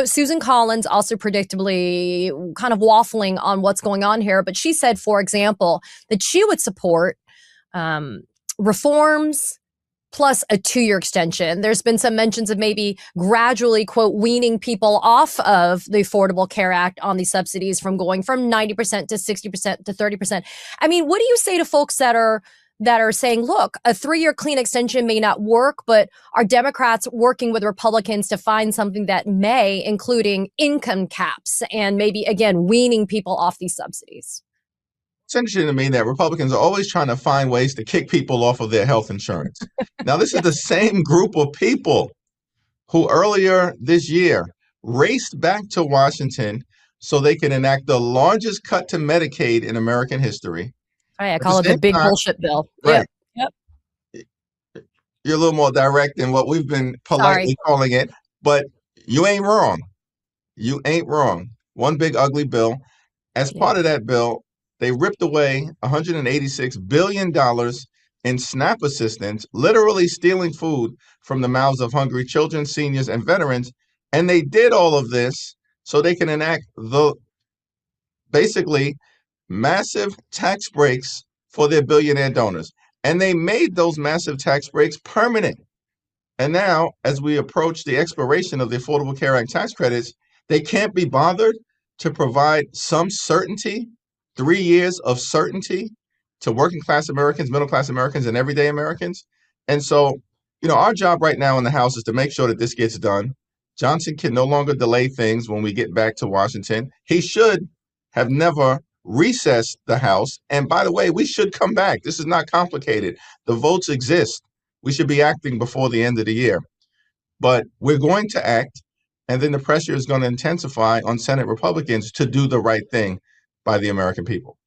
Susan Collins also predictably kind of waffling on what's going on here, but she said, for example, that she would support reforms plus a 2-year extension. There's been some mentions of maybe gradually, quote, weaning people off of the Affordable Care Act on these subsidies from going from 90% to 60% to 30%. I mean, what do you say to folks that are saying, look, a 3-year clean extension may not work, but are Democrats working with Republicans to find something that may, including income caps and maybe, again, weaning people off these subsidies? It's interesting to me that Republicans are always trying to find ways to kick people off of their health insurance. Now, this is Yeah. the same group of people who earlier this year raced back to Washington so they can enact the largest cut to Medicaid in American history. Right, I At the call it the same big time, bullshit bill. right, Yep. Yep. you're a little more direct than what we've been Sorry. politely calling it, but you ain't wrong. You ain't wrong. One big ugly bill. As Yeah. part of that bill, they ripped away $186 billion in SNAP assistance, literally stealing food from the mouths of hungry children, seniors, and veterans. And they did all of this so they can enact the basically massive tax breaks for their billionaire donors. And they made those massive tax breaks permanent. And now, as we approach the expiration of the Affordable Care Act tax credits, they can't be bothered to provide some certainty, 3 years of certainty to working class Americans, middle class Americans, and everyday Americans. And so, our job right now in the House is to make sure that this gets done. Johnson can no longer delay things when we get back to Washington. He should have never recessed the House. And by the way, we should come back. This is not complicated. The votes exist. We should be acting before the end of the year. But we're going to act, and then the pressure is going to intensify on Senate Republicans to do the right thing by the American people.